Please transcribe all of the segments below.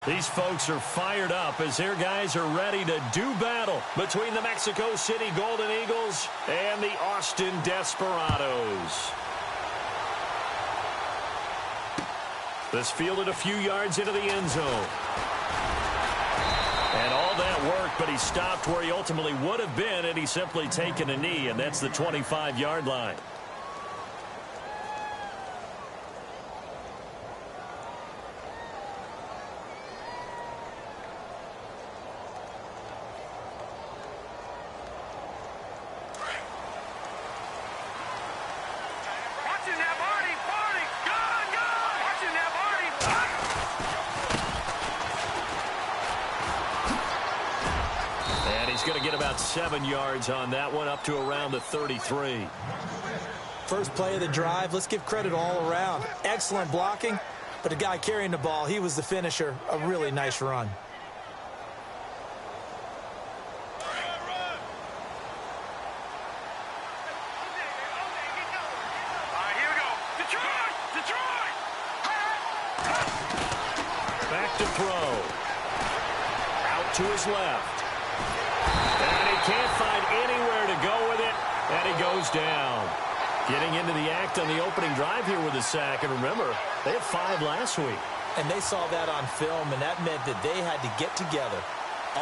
These folks are fired up as their guys are ready to do battle between the Mexico City Golden Eagles and the Austin Desperados. This fielded a few yards into the end zone. And all that work, but he stopped where he ultimately would have been had he simply taken a knee, and that's the 25-yard line. Going to get about 7 yards on that one, up to around the 33. First play of the drive, let's give credit all around. Excellent blocking, but the guy carrying the ball, he was the finisher. A really nice run. Back to throw. Out to his left. And he can't find anywhere to go with it, and he goes down. Getting into the act on the opening drive here with a sack. And remember, they had 5 last week. And they saw that on film, and that meant that they had to get together.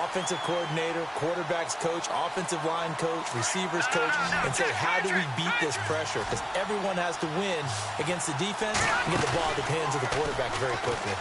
Offensive coordinator, quarterbacks coach, offensive line coach, receivers coach, and say, how do we beat this pressure? Because everyone has to win against the defense and get the ball at the hands of the quarterback very quickly.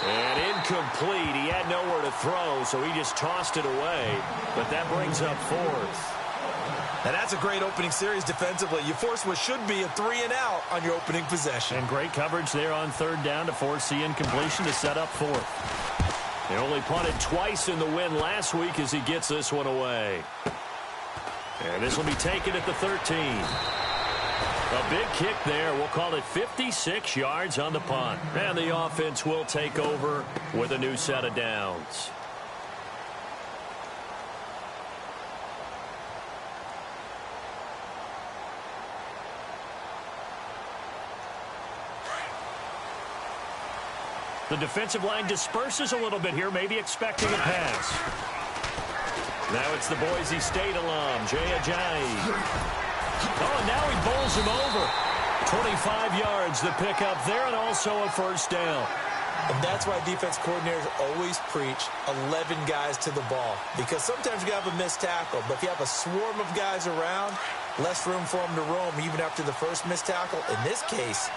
And incomplete. He had nowhere to throw, so he just tossed it away. But that brings up 4th. And that's a great opening series defensively. You force what should be a 3-and-out on your opening possession. And great coverage there on 3rd down to force the incompletion to set up 4th. They only punted twice in the win last week as he gets this one away. And this will be taken at the 13. A big kick there. We'll call it 56 yards on the punt. And the offense will take over with a new set of downs. The defensive line disperses a little bit here, maybe expecting a pass. Now it's the Boise State alum, Jay Ajayi. Oh, and now he bowls him over. 25 yards, the pickup there, and also a first down. And that's why defense coordinators always preach 11 guys to the ball. Because sometimes you have a missed tackle, but if you have a swarm of guys around, less room for them to roam even after the first missed tackle. In this case,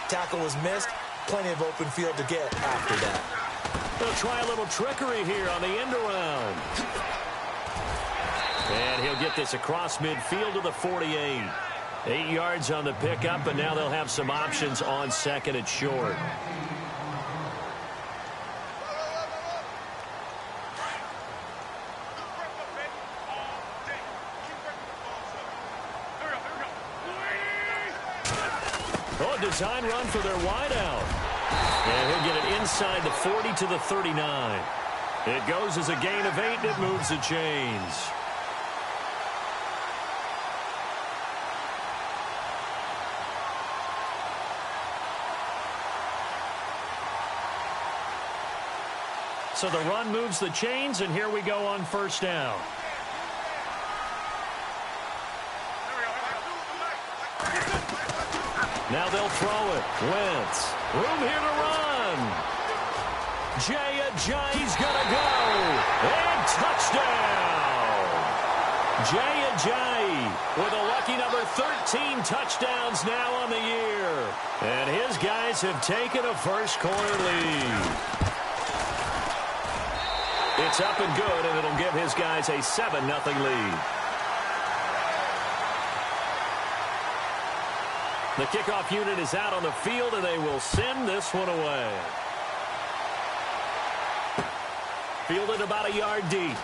tackle was missed, plenty of open field to get after that. They'll try a little trickery here on the end around. And he'll get this across midfield to the 48. 8 yards on the pickup, and now they'll have some options on 2nd and short. Oh, design run for their wideout. And he'll get it inside the 40 to the 39. It goes as a gain of 8, and it moves the chains. So the run moves the chains, and here we go on first down. Now they'll throw it. Wentz. Room here to run. Jay Ajayi's going to go. And touchdown. Jay Ajayi with a lucky number 13 touchdowns now on the year. And his guys have taken a first-quarter lead. It's up and good, and it'll give his guys a 7-0 lead. The kickoff unit is out on the field, and they will send this one away. Fielded about a yard deep.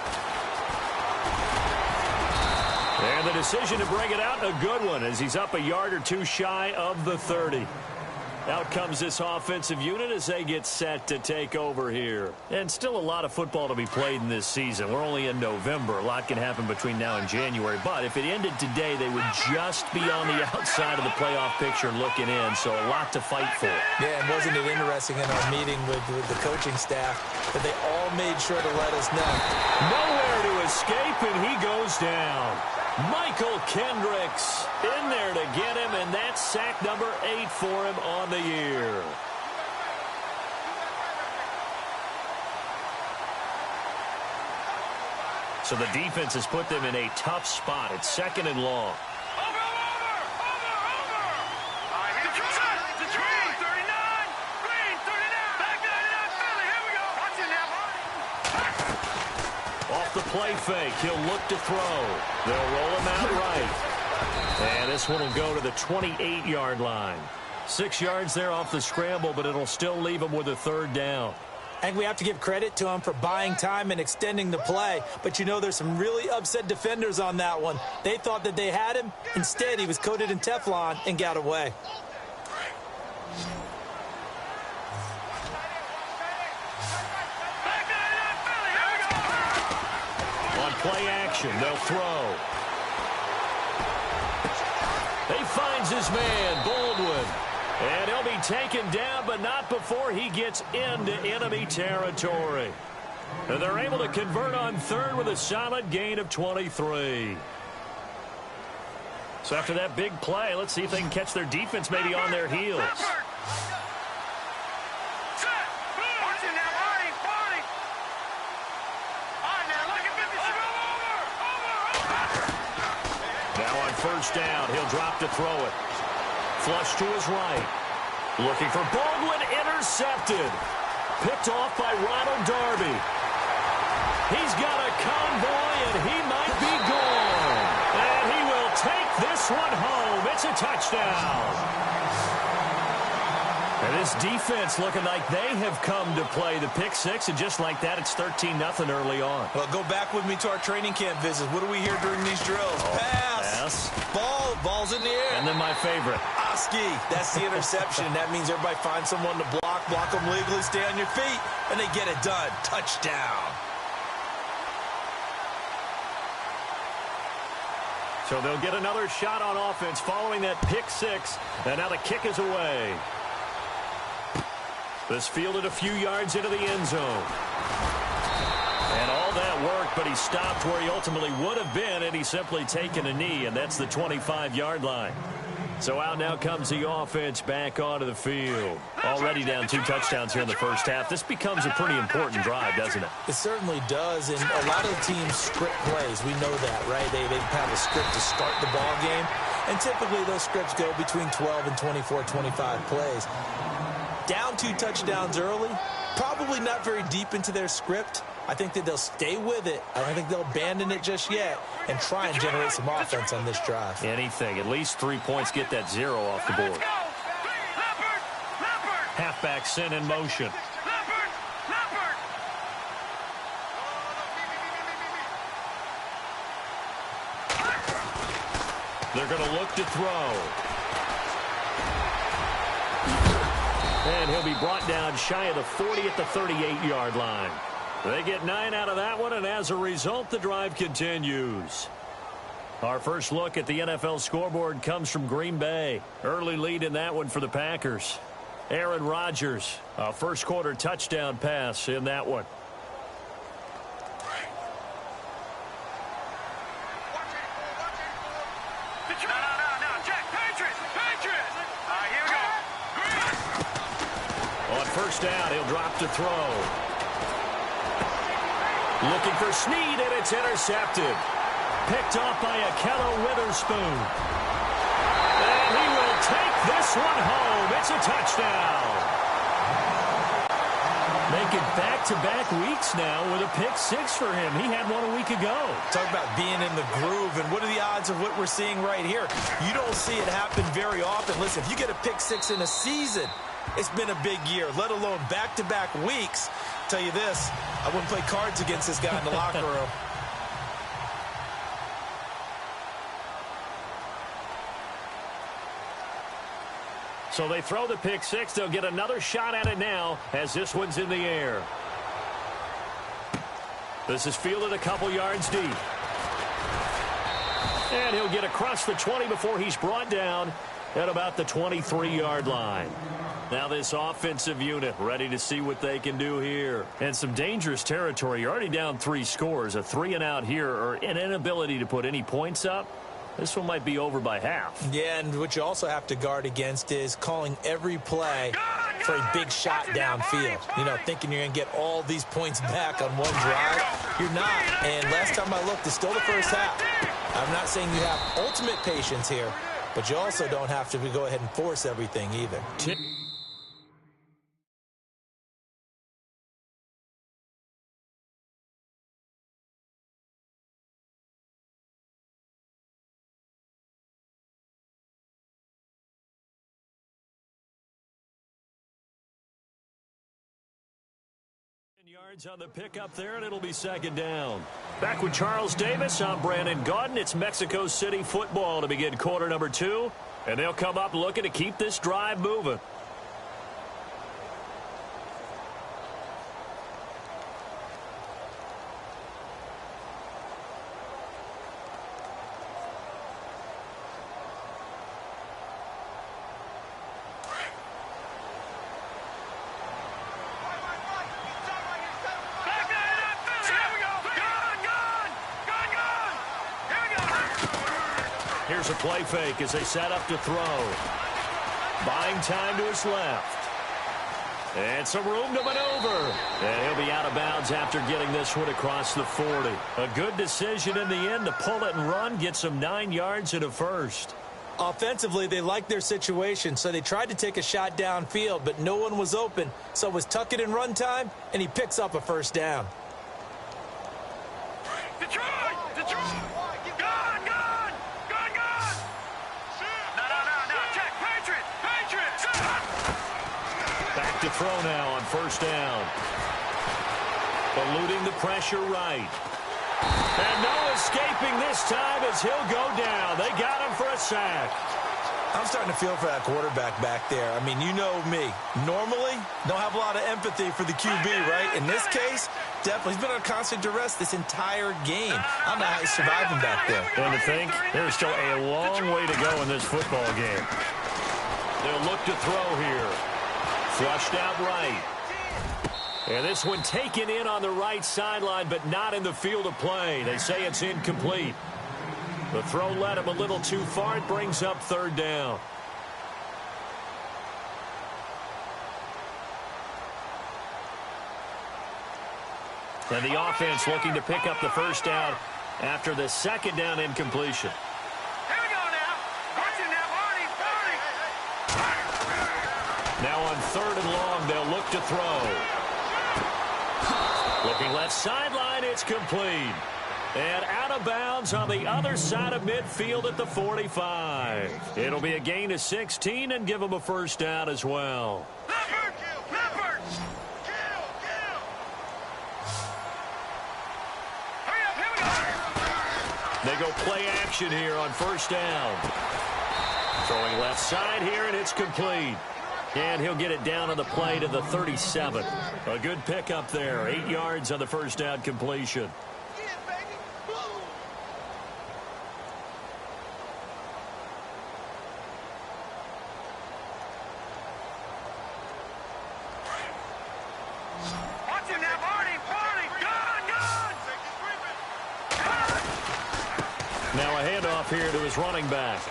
And the decision to bring it out, a good one, as he's up a yard or two shy of the 30. Out comes this offensive unit as they get set to take over here. And still a lot of football to be played in this season. We're only in November. A lot can happen between now and January. But if it ended today, they would just be on the outside of the playoff picture looking in. So a lot to fight for. Yeah, and wasn't it interesting in our meeting with the coaching staff that they all made sure to let us know. Nowhere to escape, and he goes down. Michael Kendricks in there to get him, and that's sack number 8 for him on the year. So the defense has put them in a tough spot. It's 2nd and long. Off the play fake, he'll look to throw. They'll roll him out right. And this one will go to the 28-yard line. 6 yards there off the scramble, but it'll still leave him with a 3rd down. I think we have to give credit to him for buying time and extending the play. But, you know, there's some really upset defenders on that one. They thought that they had him. Instead, he was coated in Teflon and got away. On play action, they'll throw. He finds his man, Baldwin. And he'll be taken down, but not before he gets into enemy territory. And they're able to convert on 3rd with a solid gain of 23. So after that big play, let's see if they can catch their defense maybe on their heels. Now on 1st down, he'll drop to throw it. Flush to his right. Looking for Baldwin, intercepted. Picked off by Ronald Darby. He's got a convoy, and he might be gone. And he will take this one home. It's a touchdown. And this defense looking like they have come to play the pick 6, and just like that, it's 13-0 early on. Well, go back with me to our training camp visits. What do we hear during these drills? Pass. Ball's in the air. And then my favorite. Oski. That's the interception. That means everybody finds someone to block them legally, stay on your feet, and they get it done. Touchdown. So they'll get another shot on offense following that pick 6, and now the kick is away. This fielded a few yards into the end zone. And all that worked, but he stopped where he ultimately would have been, and he's simply taken a knee, and that's the 25-yard line. So out now comes the offense back onto the field. Already down 2 touchdowns here in the first half. This becomes a pretty important drive, doesn't it? It certainly does, and a lot of teams script plays. We know that, right? They have a script to start the ball game, and typically those scripts go between 12 and 24, 25 plays. Down 2 touchdowns early, probably not very deep into their script. I think that they'll stay with it. I don't think they'll abandon it just yet and try and generate some offense on this drive. Anything. At least 3 points, get that 0 off the board. Halfback sent in motion. They're going to look to throw. And he'll be brought down shy of the 40 at the 38-yard line. They get 9 out of that one, and as a result, the drive continues. Our first look at the NFL scoreboard comes from Green Bay. Early lead in that one for the Packers. Aaron Rodgers, a first-quarter touchdown pass in that one. On first down, he'll drop to throw. Looking for Snead, and it's intercepted. Picked off by Akello Witherspoon. And he will take this one home. It's a touchdown. Making back-to-back weeks now with a pick 6 for him. He had one a week ago. Talk about being in the groove, and what are the odds of what we're seeing right here? You don't see it happen very often. Listen, if you get a pick 6 in a season, it's been a big year, let alone back-to-back weeks. Tell you this, I wouldn't play cards against this guy in the locker room. So they throw the pick six. They'll get another shot at it now as this one's in the air. This is fielded a couple yards deep. And he'll get across the 20 before he's brought down at about the 23-yard line. Now this offensive unit ready to see what they can do here. And some dangerous territory. You're already down 3 scores. A 3-and-out here or an inability to put any points up. This one might be over by half. Yeah, and what you also have to guard against is calling every play for a big shot downfield. You know, thinking you're going to get all these points back on one drive. You're not. And last time I looked, it's still the first half. I'm not saying you have ultimate patience here, but you also don't have to go ahead and force everything either. 10 yards on the pickup there, and it'll be second down. Back with Charles Davis, I'm Brandon Gaudin. It's Mexico City football to begin quarter number 2, and they'll come up looking to keep this drive moving. Here's a play fake as they set up to throw. Buying time to his left. And some room to maneuver. And he'll be out of bounds after getting this one across the 40. A good decision in the end to pull it and run, get some 9 yards and a first. Offensively, they liked their situation, so they tried to take a shot downfield, but no one was open. So it was tuck it and run time, and he picks up a first down. Detroit! Back to throw now on first down. Eluding the pressure right. And no escaping this time as he'll go down. They got him for a sack. I'm starting to feel for that quarterback back there. I mean, you know me. Normally, don't have a lot of empathy for the QB, right? In this case, definitely. He's been under constant duress this entire game. I don't know how he's surviving back there. And to think, there's still a long way to go in this football game. They'll look to throw here. Flushed out right. And this one taken in on the right sideline, but not in the field of play. They say it's incomplete. The throw led him a little too far. It brings up third down. And the offense looking to pick up the first down after the second down incompletion. Here we go now. Watch it now, Barney. Now on third and long, they'll look to throw. Looking left sideline, it's complete. And out of bounds on the other side of midfield at the 45. It'll be a gain of 16 and give them a first down as well. Leopard! Leopard! Hurry up, here we go! They go play action here on first down. Throwing left side here, and it's complete. And he'll get it down on the play to the 37. A good pickup there. 8 yards on the first down completion. Watch it now, Barney! Barney! Gone! Now a handoff here to his running back.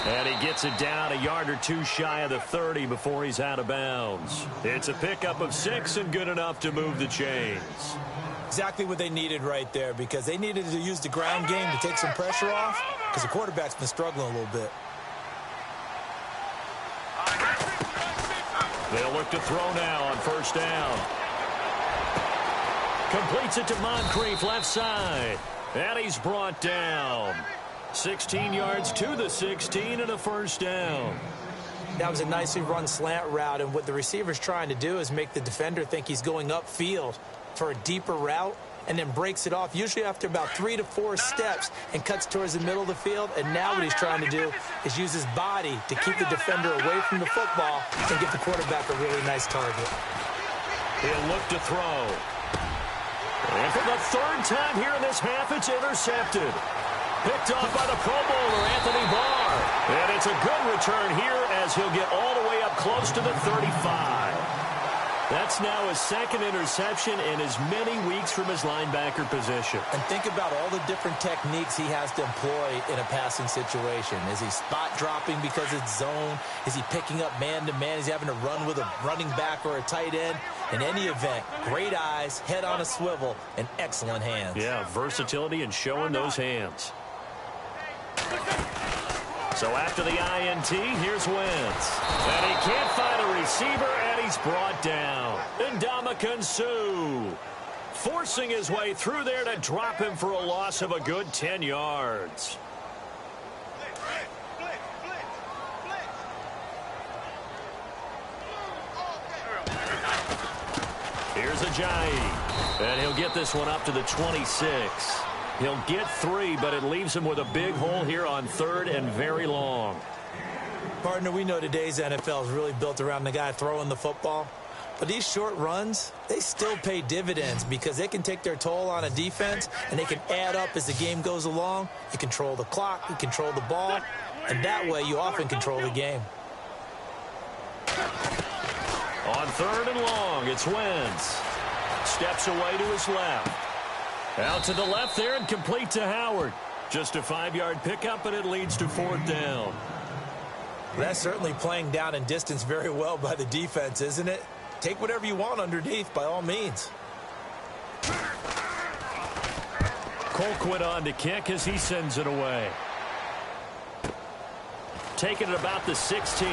And he gets it down a yard or two shy of the 30 before he's out of bounds. It's a pickup of 6 and good enough to move the chains. Exactly what they needed right there, because they needed to use the ground game to take some pressure off, because the quarterback's been struggling a little bit. They'll look to throw now on first down. Completes it to Moncrief left side. And he's brought down. 16 yards to the 16 and a first down. That was a nicely run slant route, and what the receiver's trying to do is make the defender think he's going upfield for a deeper route, and then breaks it off, usually after about 3 to 4 steps, and cuts towards the middle of the field. And now what he's trying to do is use his body to keep the defender away from the football and give the quarterback a really nice target. He'll look to throw. And for the third time here in this half, it's intercepted. Picked off by the Pro Bowler, Anthony Barr. And it's a good return here as he'll get all the way up close to the 35. That's now his second interception in as many weeks from his linebacker position. And think about all the different techniques he has to employ in a passing situation. Is he spot dropping because it's zone? Is he picking up man-to-man? Is he having to run with a running back or a tight end? In any event, great eyes, head on a swivel, and excellent hands. Yeah, versatility and showing those hands. So after the INT, here's Wentz. And he can't find a receiver, and he's brought down. Ndamukong Suh forcing his way through there to drop him for a loss of a good 10 yards. Here's Ajayi, and he'll get this one up to the 26. He'll get 3, but it leaves him with a big hole here on 3rd and very long. Partner, we know today's NFL is really built around the guy throwing the football. But these short runs, they still pay dividends because they can take their toll on a defense, and they can add up as the game goes along. You control the clock, you control the ball, and that way you often control the game. On 3rd and long, it's Wentz. Steps away to his left. Out to the left there and complete to Howard. Just a 5-yard pickup, and it leads to 4th down. That's certainly playing down in distance very well by the defense, isn't it? Take whatever you want underneath, by all means. Colquitt on to kick as he sends it away. Taking it about the 16.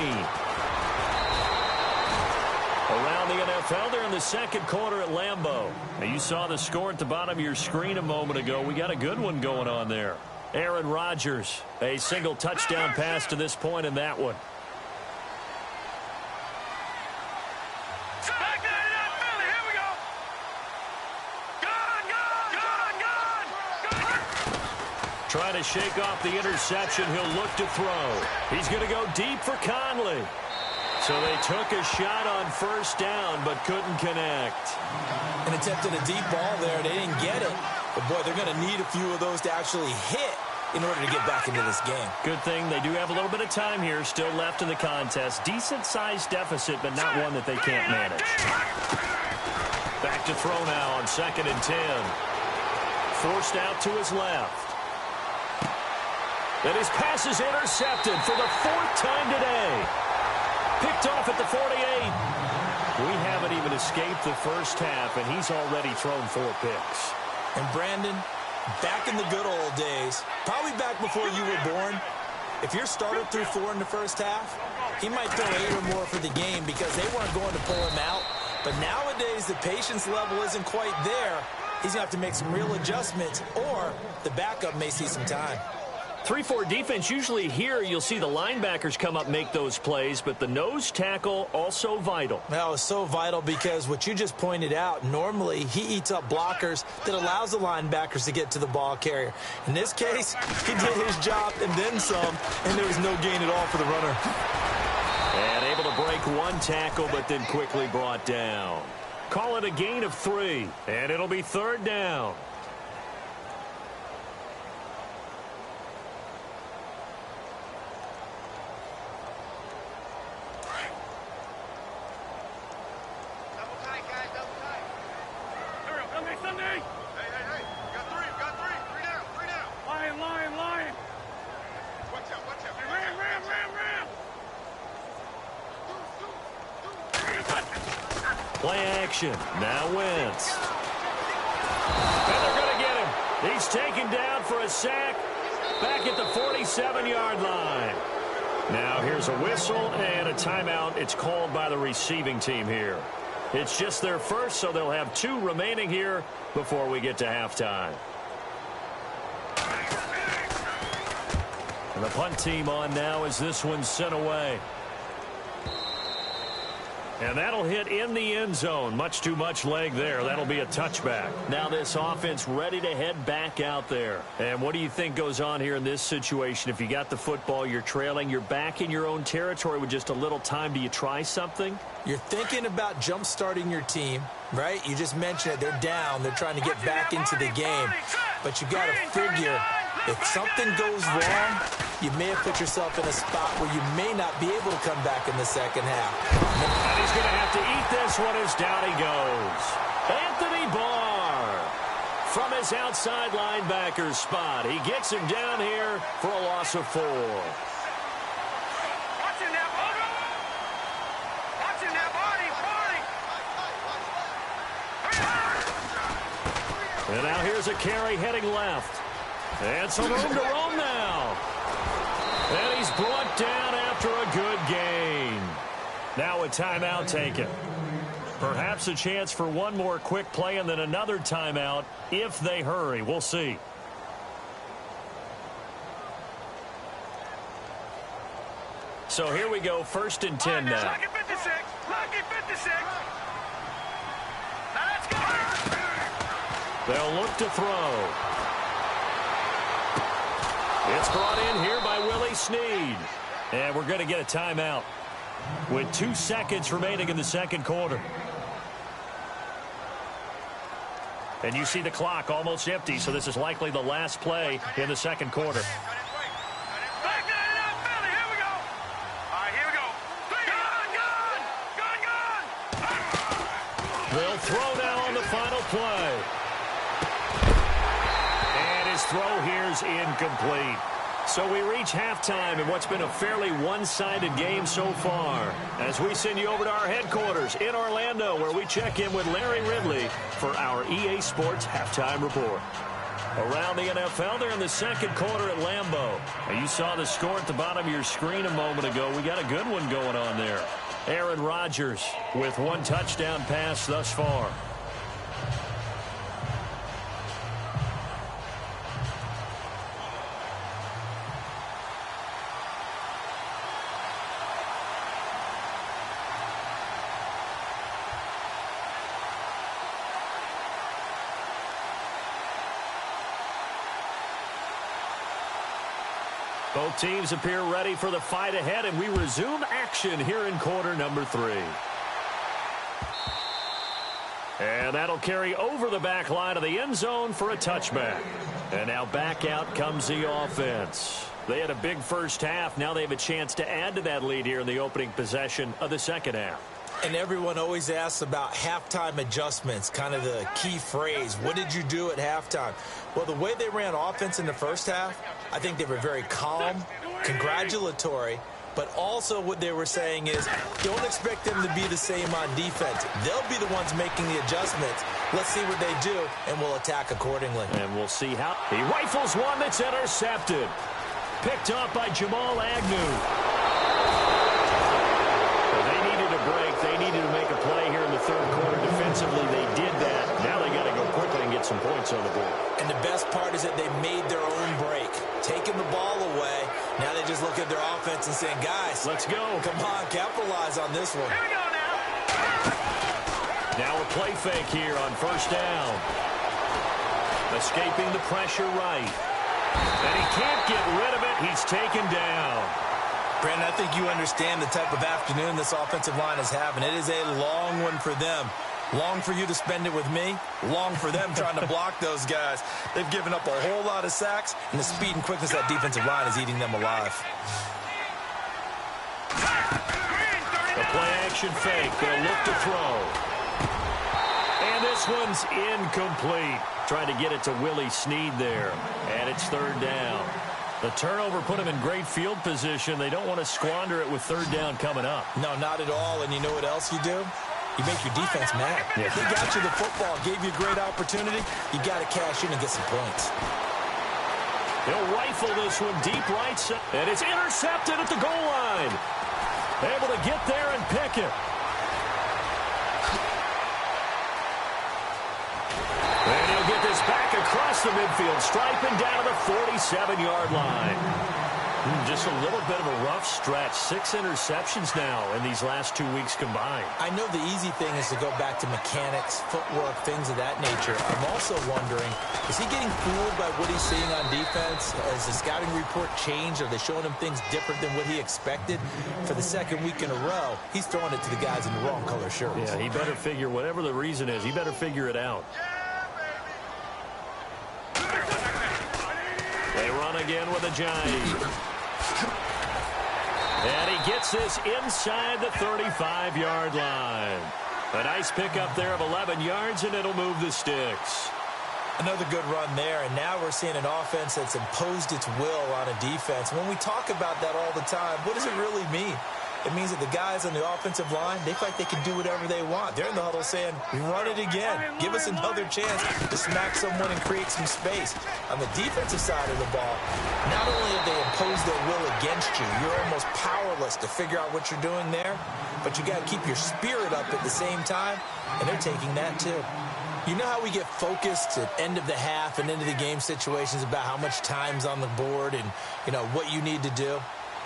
Around the NFL, they're in the second quarter at Lambeau. Now, you saw the score at the bottom of your screen a moment ago. We got a good one going on there. Aaron Rodgers, a single touchdown pass to this point in that one. Trying to shake off the interception. He'll look to throw. He's going to go deep for Conley. So they took a shot on 1st down, but couldn't connect. And attempted a deep ball there. They didn't get it. But, boy, they're going to need a few of those to actually hit in order to get back into this game. Good thing they do have a little bit of time here still left in the contest. Decent-sized deficit, but not one that they can't manage. Back to throw now on 2nd and 10. Forced out to his left. And his pass is intercepted for the 4th time today. Picked off at the 48. We haven't even escaped the first half, and he's already thrown 4 picks. And Brandon, back in the good old days, probably back before you were born, if your starter threw 4 in the first half, he might throw 8 or more for the game because they weren't going to pull him out. But nowadays, the patience level isn't quite there. He's going to have to make some real adjustments, or the backup may see some time. 3-4 defense, usually here you'll see the linebackers come up, make those plays, but the nose tackle also vital. Well, it's so vital because what you just pointed out, normally he eats up blockers that allows the linebackers to get to the ball carrier. In this case, he did his job and then some, and there was no gain at all for the runner. And able to break 1 tackle, but then quickly brought down. Call it a gain of 3, and it'll be 3rd down. Play action. Now Wentz. And they're going to get him. He's taken down for a sack back at the 47-yard line. Now here's a whistle and a timeout. It's called by the receiving team here. It's just their first, so they'll have 2 remaining here before we get to halftime. And the punt team on now as this one's sent away. And that'll hit in the end zone. Much too much leg there. That'll be a touchback. Now this offense ready to head back out there. And what do you think goes on here in this situation? If you got the football, you're trailing, you're back in your own territory with just a little time. Do you try something? You're thinking about jump-starting your team, right? You just mentioned it. They're down. They're trying to get back into the game. But you got to figure if something goes wrong, you may have put yourself in a spot where you may not be able to come back in the second half. And he's going to have to eat this one as down he goes. Anthony Barr from his outside linebacker spot. He gets him down here for a loss of 4. And now here's a carry heading left. And some room to roam now. And he's brought down after a good gain. Now a timeout taken. Perhaps a chance for one more quick play and then another timeout if they hurry. We'll see. So here we go, 1st and 10 now. Lucky 56. Lucky 56. Now let's go. They'll look to throw. It's brought in here by Willie Snead. And we're going to get a timeout with 2 seconds remaining in the second quarter. And you see the clock almost empty, so this is likely the last play in the second quarter. They'll throw now on the final play. And his throw here's incomplete. So we reach halftime in what's been a fairly one-sided game so far. As we send you over to our headquarters in Orlando, where we check in with Larry Ridley for our EA Sports Halftime Report. Around the NFL, they're in the second quarter at Lambeau. Now, you saw the score at the bottom of your screen a moment ago. We got a good one going on there. Aaron Rodgers with 1 touchdown pass thus far. Both teams appear ready for the fight ahead, and we resume action here in quarter number 3. And that'll carry over the back line of the end zone for a touchback. And now back out comes the offense. They had a big first half. Now they have a chance to add to that lead here in the opening possession of the second half. And everyone always asks about halftime adjustments, kind of the key phrase. What did you do at halftime? Well, the way they ran offense in the first half, I think they were very calm, congratulatory, but also what they were saying is don't expect them to be the same on defense. They'll be the ones making the adjustments. Let's see what they do, and we'll attack accordingly. And we'll see how. He rifles one that's intercepted. Picked up by Jamal Agnew. They needed to make a play here in the third quarter. Defensively, they did that. Now they got to go quickly and get some points on the board. And the best part is that they made their own break, taking the ball away. Now they just look at their offense and saying, guys, let's go. Come on, capitalize on this one. Here we go now. Now a play fake here on first down. Escaping the pressure right. And he can't get rid of it. He's taken down. Brandon, I think you understand the type of afternoon this offensive line is having. It is a long one for them. Long for you to spend it with me. Long for them trying to block those guys. They've given up a whole lot of sacks, and the speed and quickness of that defensive line is eating them alive. The play-action fake. They'll look to throw. And this one's incomplete. Trying to get it to Willie Snead there. And it's third down. The turnover put them in great field position. They don't want to squander it with third down coming up. No, not at all. And you know what else you do? You make your defense mad. Yeah. They got you the football, gave you a great opportunity. You got to cash in and get some points. They'll rifle this one deep right side. And it's intercepted at the goal line. Able to get there and pick it. And he'll get this back across the midfield, striping down to the 47-yard line. Just a little bit of a rough stretch. 6 interceptions now in these last 2 weeks combined. I know the easy thing is to go back to mechanics, footwork, things of that nature. I'm also wondering, is he getting fooled by what he's seeing on defense? Has the scouting report changed? Are they showing him things different than what he expected? For the second week in a row, he's throwing it to the guys in the wrong color shirts. Yeah, he better figure, whatever the reason is, he better figure it out. They run again with a Giant. And he gets this inside the 35-yard line. A nice pickup there of 11 yards, and it'll move the sticks. Another good run there, and now we're seeing an offense that's imposed its will on a defense. When we talk about that all the time, what does it really mean? It means that the guys on the offensive line, they feel like they can do whatever they want. They're in the huddle saying, run it again. Give us another chance to smack someone and create some space. On the defensive side of the ball, not only have they imposed their will against you, you're almost powerless to figure out what you're doing there, but you got to keep your spirit up at the same time, and they're taking that too. You know how we get focused at end of the half and into the game situations about how much time's on the board and, you know, what you need to do?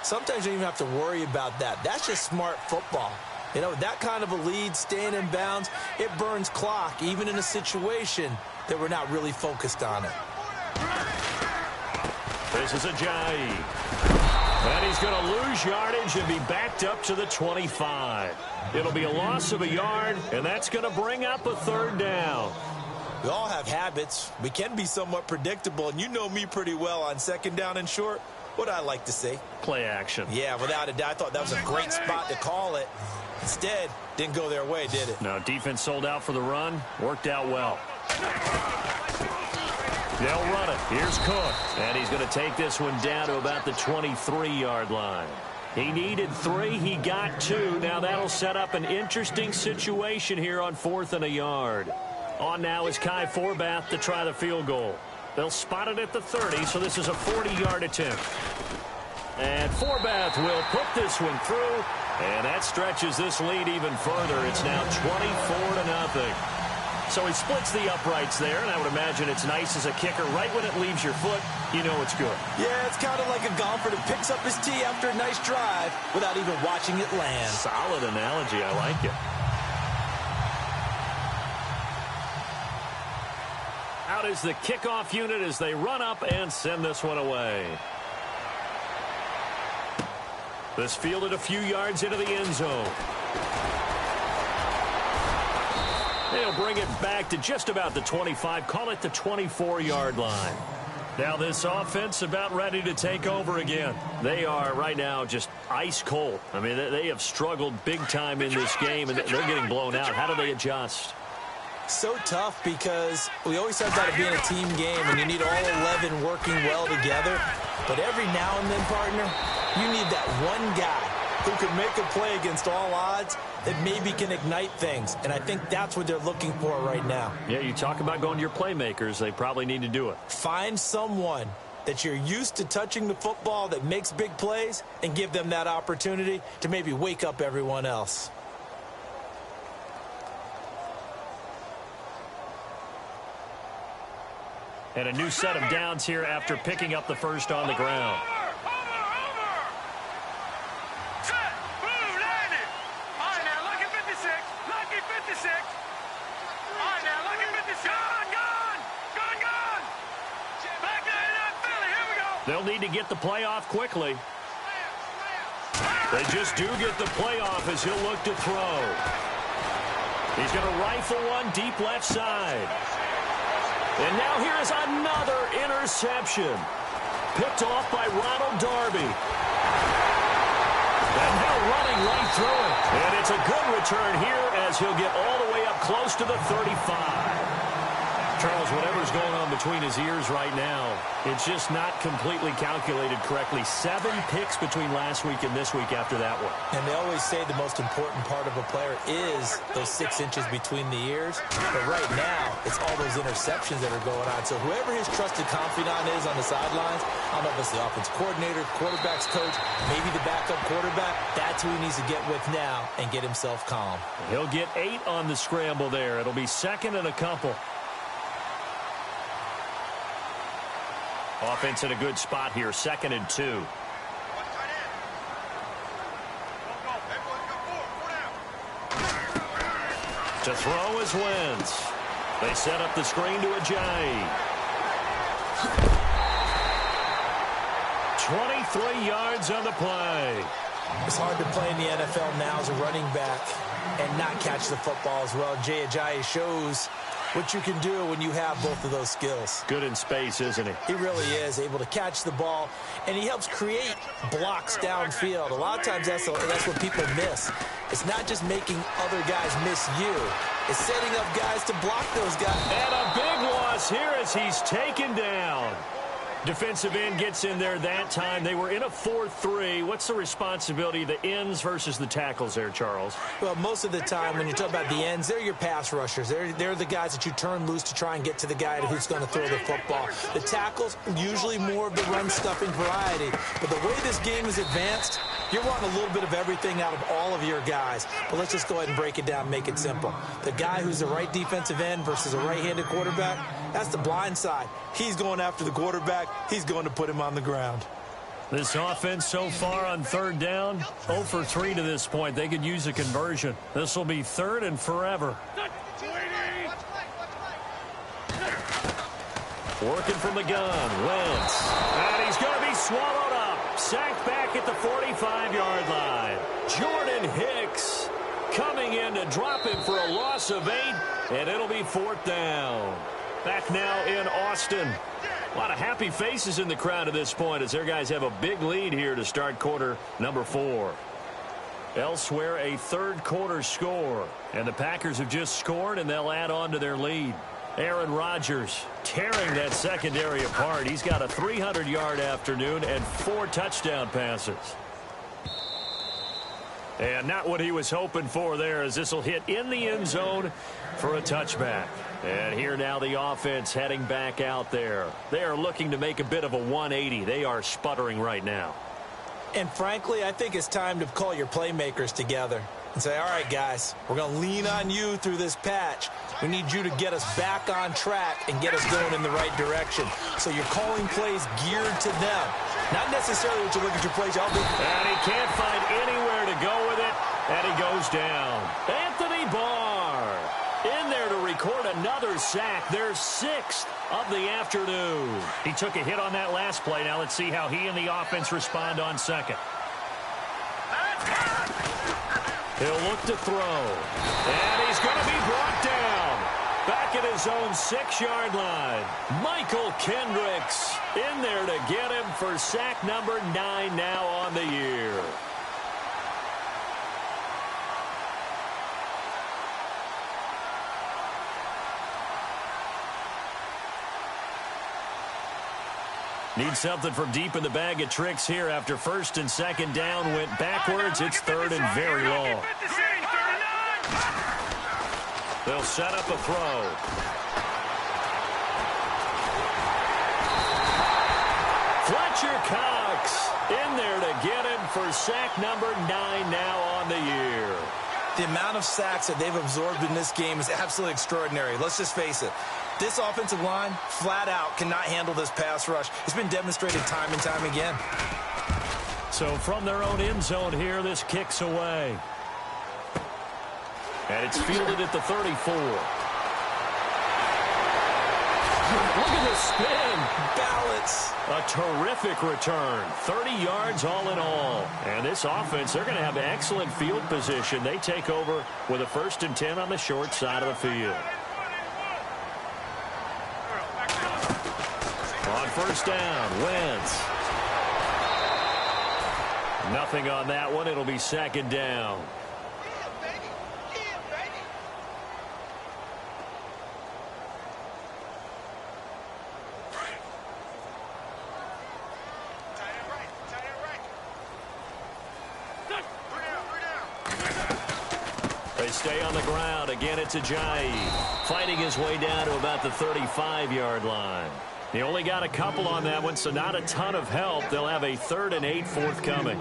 Sometimes you don't even have to worry about that. That's just smart football. You know, that kind of a lead, staying in bounds, it burns clock, even in a situation that we're not really focused on it. This is a Jai. And he's going to lose yardage and be backed up to the 25. It'll be a loss of a yard, and that's going to bring up a 3rd down. We all have habits. We can be somewhat predictable, and you know me pretty well on 2nd down and short. What I like to see. Play action. Yeah, without a doubt. I thought that was a great spot to call it. Instead, didn't go their way, did it? No, defense sold out for the run. Worked out well. They'll run it. Here's Cook. And he's going to take this one down to about the 23-yard line. He needed 3. He got 2. Now that'll set up an interesting situation here on 4th and a yard. On now is Kai Forbath to try the field goal. They'll spot it at the 30, so this is a 40-yard attempt. And Forbath will put this one through, and that stretches this lead even further. It's now 24-0. So he splits the uprights there, and I would imagine it's nice as a kicker. Right when it leaves your foot, you know it's good. Yeah, it's kind of like a golfer that picks up his tee after a nice drive without even watching it land. Solid analogy. I like it. Out is the kickoff unit as they run up and send this one away. This fielded a few yards into the end zone. They'll bring it back to just about the 25, call it the 24-yard line. Now this offense about ready to take over again. They are right now just ice cold. I mean, they have struggled big time in this game, and they're getting blown out. How do they adjust? So tough because we always talk about it being a team game and you need all 11 working well together. But every now and then, partner, you need that one guy who can make a play against all odds that maybe can ignite things. And I think that's what they're looking for right now. Yeah, you talk about going to your playmakers. They probably need to do it. Find someone that you're used to touching the football that makes big plays and give them that opportunity to maybe wake up everyone else. And a new set of downs here after picking up the first on the ground. Set, move, landed. All right, now, lucky 56. Lucky 56. All right, now, lucky 56. Gone. Back there in Philly. Here we go. They'll need to get the play off quickly. They just do get the play off as he'll look to throw. He's going to rifle one deep left side. And now here is another interception. Picked off by Ronald Darby. And now running right through it. And it's a good return here as he'll get all the way up close to the 35. Charles, whatever's going on between his ears right now, it's just not completely calculated correctly. 7 picks between last week and this week after that one. And they always say the most important part of a player is those 6 inches between the ears. But right now, it's all those interceptions that are going on. So whoever his trusted confidant is on the sidelines, I don't know if it's the offense coordinator, quarterback's coach, maybe the backup quarterback, that's who he needs to get with now and get himself calm. He'll get 8 on the scramble there. It'll be 2nd and a couple. Offense in a good spot here, 2nd and 2. To throw is Wentz. They set up the screen to Ajayi. 23 yards on the play. It's hard to play in the NFL now as a running back and not catch the football as well. Jay Ajayi shows what you can do when you have both of those skills. Good in space, isn't he? He really is able to catch the ball, and he helps create blocks downfield. A lot of times that's what people miss. It's not just making other guys miss you. It's setting up guys to block those guys. And a big loss here as he's taken down. Defensive end gets in there that time. They were in a 4-3. What's the responsibility of the ends versus the tackles there, Charles? Well, most of the time when you talk about the ends, they're your pass rushers. They're the guys that you turn loose to try and get to the guy who's going to throw the football. The tackles, usually more of the run-stuffing variety. But the way this game is advanced, you're wanting a little bit of everything out of all of your guys. But let's just go ahead and break it down and make it simple. The guy who's the right defensive end versus a right-handed quarterback, that's the blind side. He's going after the quarterback. He's going to put him on the ground. This offense so far on third down, 0 for 3 to this point. They could use a conversion. This will be third and forever. Working from the gun, Wentz. And he's going to be swallowed up. Sacked back at the 45-yard line. Jordan Hicks coming in to drop him for a loss of 8, and it'll be 4th down. Back now in Austin. A lot of happy faces in the crowd at this point as their guys have a big lead here to start quarter number 4. Elsewhere, a third quarter score. And the Packers have just scored, and they'll add on to their lead. Aaron Rodgers tearing that secondary apart. He's got a 300-yard afternoon and 4 touchdown passes. And not what he was hoping for there, as this will hit in the end zone for a touchback. And here now the offense heading back out there. They are looking to make a bit of a 180. They are sputtering right now. And frankly, I think it's time to call your playmakers together and say, all right, guys, we're going to lean on you through this patch. We need you to get us back on track and get us going in the right direction. So you're calling plays geared to them. Not necessarily what you look at your plays. And he can't find anywhere to go with it, and he goes down. Anthony Barr in there to record another sack. Their 6th of the afternoon. He took a hit on that last play. Now let's see how he and the offense respond on second. He'll look to throw. And he's going to be brought down. Back at his own 6-yard line. Michael Kendricks in there to get him for sack number 9 now on the year. Need something from deep in the bag of tricks here after 1st and 2nd down went backwards. It's 3rd and very long. They'll set up a throw. Fletcher Cox in there to get him for sack number 9 now on the year. The amount of sacks that they've absorbed in this game is absolutely extraordinary. Let's just face it. This offensive line, flat out, cannot handle this pass rush. It's been demonstrated time and time again. So from their own end zone here, this kicks away. And it's fielded at the 34. Look at the spin. Balance. A terrific return. 30 yards all in all. And this offense, they're going to have excellent field position. They take over with a 1st and 10 on the short side of the field. On 1st down, Wentz. Nothing on that one. It'll be 2nd down. They stay on the ground. Again, it's Ajayi fighting his way down to about the 35-yard line. He only got a couple on that one, so not a ton of help. They'll have a 3rd and 8 forthcoming.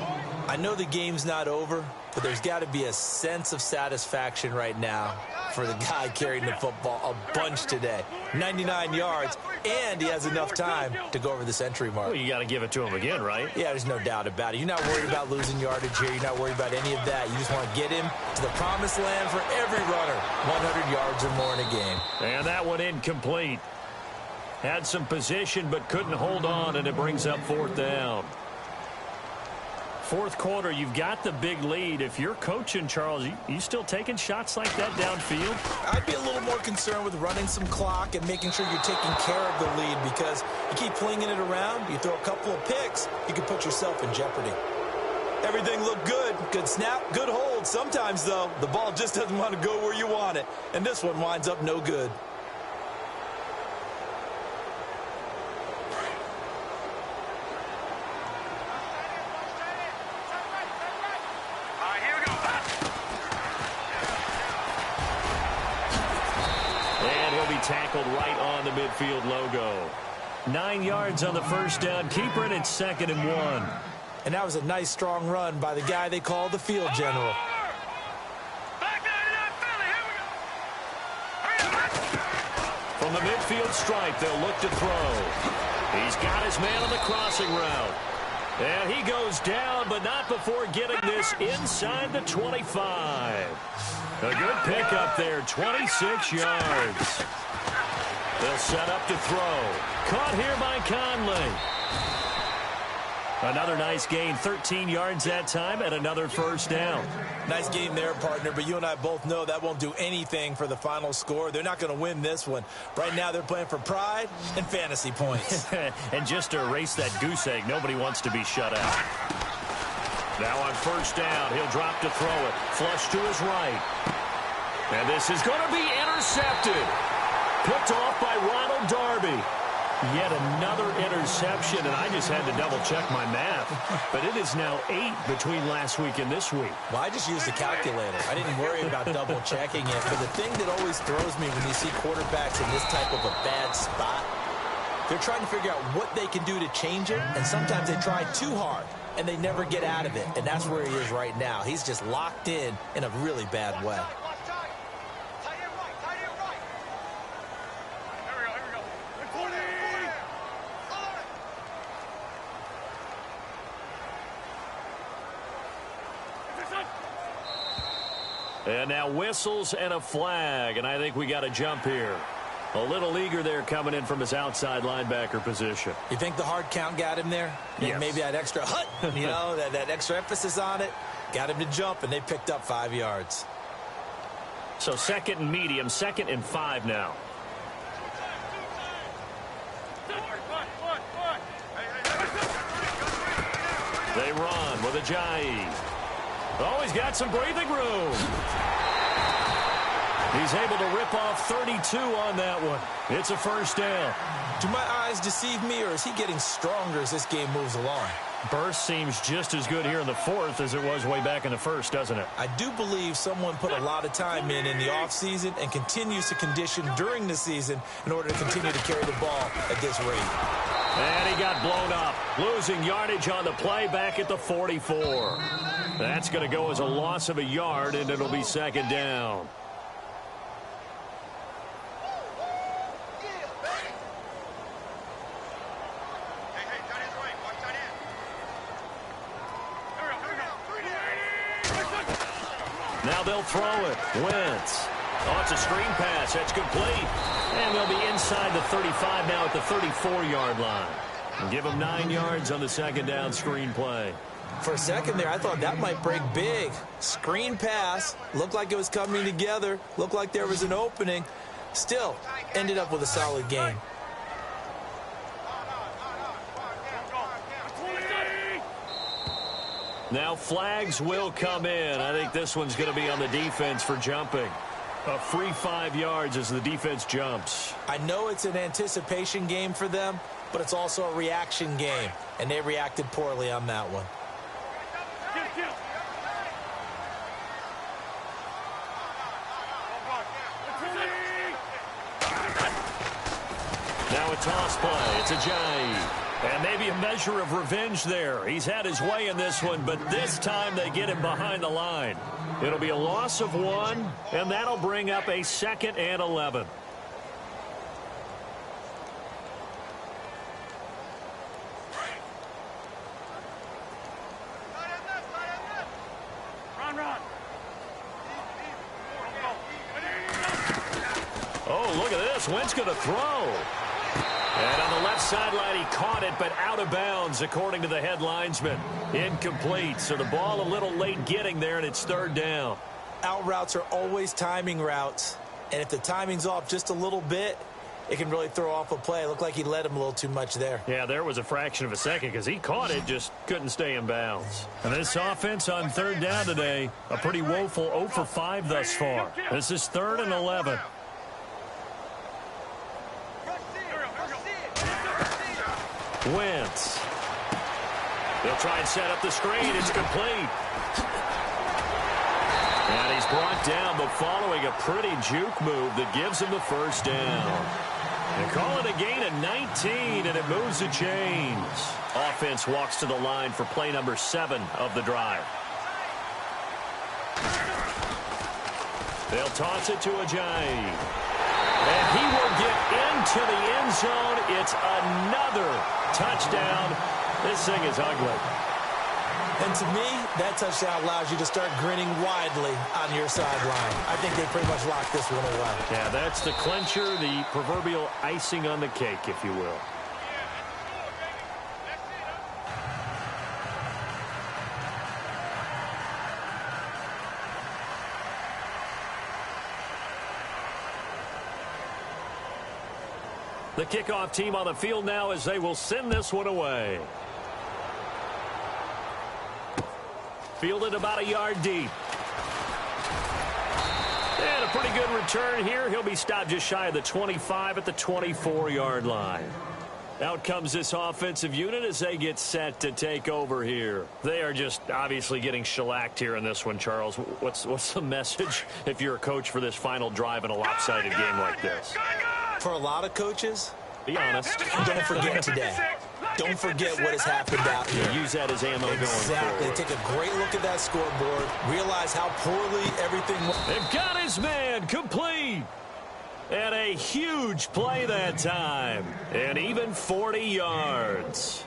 I know the game's not over, but there's got to be a sense of satisfaction right now for the guy carrying the football a bunch today. 99 yards, and he has enough time to go over the century mark. Well, you got to give it to him again, right? Yeah, there's no doubt about it. You're not worried about losing yardage here. You're not worried about any of that. You just want to get him to the promised land for every runner. 100 yards or more in a game. And that one incomplete. Had some position but couldn't hold on, and it brings up fourth down. Fourth quarter, you've got the big lead. If you're coaching, Charles, you still taking shots like that downfield? I'd be a little more concerned with running some clock and making sure you're taking care of the lead, because you keep flinging it around, you throw a couple of picks, you can put yourself in jeopardy. Everything looked good. Good snap, good hold. Sometimes, though, the ball just doesn't want to go where you want it, and this one winds up no good. Tackled right on the midfield logo. 9 yards on the first down. Keeper it at 2nd and 1. And that was a nice, strong run by the guy they call the field general. From the midfield stripe, they'll look to throw. He's got his man on the crossing route. And he goes down, but not before getting this inside the 25. A good pickup there, 26 yards. They'll set up to throw. Caught here by Conley. Another nice gain, 13 yards that time, and another first down. Nice game there, partner, but you and I both know that won't do anything for the final score. They're not going to win this one. Right now, they're playing for pride and fantasy points. And just to erase that goose egg, nobody wants to be shut out. Now on first down, he'll drop to throw it. Flush to his right. And this is going to be intercepted. Picked off by Ronald Darby. Yet another interception, and I just had to double-check my math. But it is now 8 between last week and this week. Well, I just used a calculator. I didn't worry about double-checking it. But the thing that always throws me when you see quarterbacks in this type of a bad spot, they're trying to figure out what they can do to change it, and sometimes they try too hard, and they never get out of it. And that's where he is right now. He's just locked in a really bad way. And now whistles and a flag, and I think we got a jump here. A little eager there coming in from his outside linebacker position. You think the hard count got him there? Yes. Maybe that extra hut, you know, that extra emphasis on it, got him to jump, and they picked up 5 yards. So 2nd and medium, 2nd and 5 now. They run with Ajayi. Oh, he's got some breathing room. He's able to rip off 32 on that one. It's a first down. Do my eyes deceive me, or is he getting stronger as this game moves along? Burst seems just as good here in the fourth as it was way back in the first, doesn't it? I do believe someone put a lot of time in the offseason and continues to condition during the season in order to continue to carry the ball at this rate. And he got blown up, losing yardage on the play back at the 44. That's going to go as a loss of a yard, and it'll be 2nd down. Now they'll throw it. Wentz. Oh, it's a screen pass. That's complete. And they'll be inside the 35 now at the 34-yard line. And give them 9 yards on the 2nd down screen play. For a second there, I thought that might break big. Screen pass. Looked like it was coming together. Looked like there was an opening. Still, ended up with a solid game. Now flags will come in. I think this one's going to be on the defense for jumping. A free 5 yards as the defense jumps. I know it's an anticipation game for them, but it's also a reaction game, and they reacted poorly on that one. Now a toss play. It's Ajayi. And maybe a measure of revenge there. He's had his way in this one, but this time they get him behind the line. It'll be a loss of 1, and that'll bring up a 2nd and 11. Oh, look at this. Wentz going to throw. And on the left sideline, he caught it, but out of bounds, according to the head linesman. Incomplete. So the ball a little late getting there, and it's 3rd down. Out routes are always timing routes. And if the timing's off just a little bit, it can really throw off a play. It looked like he led him a little too much there. Yeah, there was a fraction of a second because he caught it, just couldn't stay in bounds. And this offense on 3rd down today, a pretty woeful 0 for 5 thus far. This is 3rd and 11. Wentz. They'll try and set up the screen. It's complete. And he's brought down, but following a pretty juke move that gives him the 1st down. They call it a gain of 19, and it moves the chains. Offense walks to the line for play number 7 of the drive. They'll toss it to Ajayi. And he will get into the end zone. It's another touchdown. This thing is ugly. And to me, that touchdown allows you to start grinning widely on your sideline. I think they pretty much locked this one away. Yeah, that's the clincher, the proverbial icing on the cake, if you will. The kickoff team on the field now as they will send this one away. Fielded about a yard deep. And a pretty good return here. He'll be stopped just shy of the 25 at the 24-yard line. Out comes this offensive unit as they get set to take over here. They are just obviously getting shellacked here in this one, Charles. What's the message if you're a coach for this final drive in a lopsided game like this? For a lot of coaches, be honest. Don't forget today. Don't forget what has happened out here. Use that as ammo going Exactly. forward. Take a great look at that scoreboard. Realize how poorly everything went. They've got his man complete. And a huge play that time. And even 40 yards.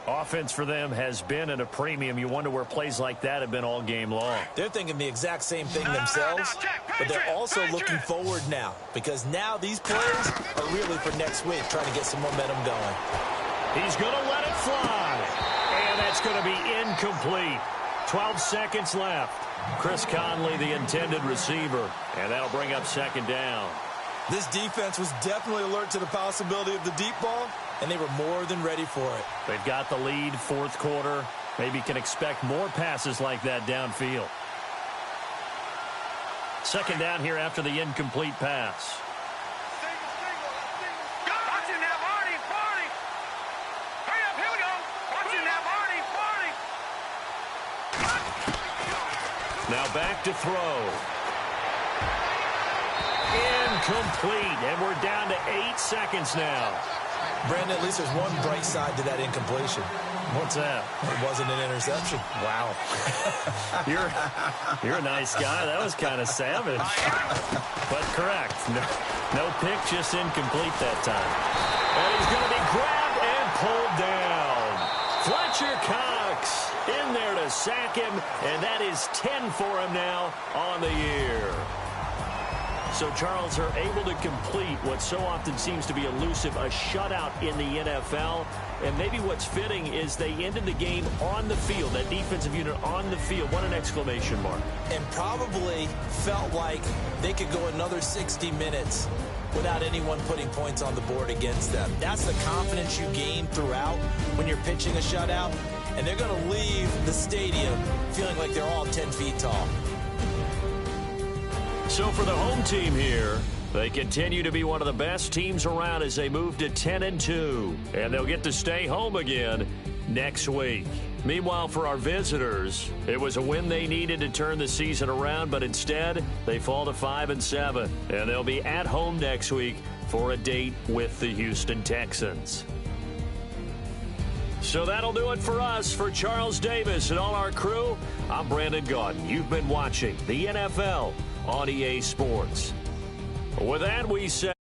Offense for them has been at a premium. You wonder where plays like that have been all game long. They're thinking the exact same thing themselves, but they're also looking forward now because now these plays are really for next week, trying to get some momentum going. He's going to let it fly. And that's going to be incomplete. 12 seconds left. Chris Conley, the intended receiver. And that'll bring up 2nd down. This defense was definitely alert to the possibility of the deep ball, and they were more than ready for it. They've got the lead, 4th quarter. Maybe can expect more passes like that downfield. 2nd down here after the incomplete pass. Watch it now, Marty, Marty. Hurry up, here we go. Watch it now, Marty, Marty. Now back to throw. Incomplete, and we're down to 8 seconds now. Brandon, at least there's one bright side to that incompletion. What's that? It wasn't an interception. Wow. You're a nice guy. That was kind of savage. But correct. No pick, just incomplete that time. And he's going to be grabbed and pulled down. Fletcher Cox in there to sack him, and that is 10 for him now on the year. So Charles are able to complete what so often seems to be elusive, a shutout in the NFL. And maybe what's fitting is they ended the game on the field, that defensive unit on the field. What an exclamation mark. And probably felt like they could go another 60 minutes without anyone putting points on the board against them. That's the confidence you gain throughout when you're pitching a shutout. And they're going to leave the stadium feeling like they're all 10 feet tall. So for the home team here, they continue to be one of the best teams around as they move to 10-2. And they'll get to stay home again next week. Meanwhile, for our visitors, it was a win they needed to turn the season around, but instead, they fall to 5-7. And they'll be at home next week for a date with the Houston Texans. So that'll do it for us. For Charles Davis and all our crew, I'm Brandon Gaudin. You've been watching the NFL on EA Sports. With that, we say...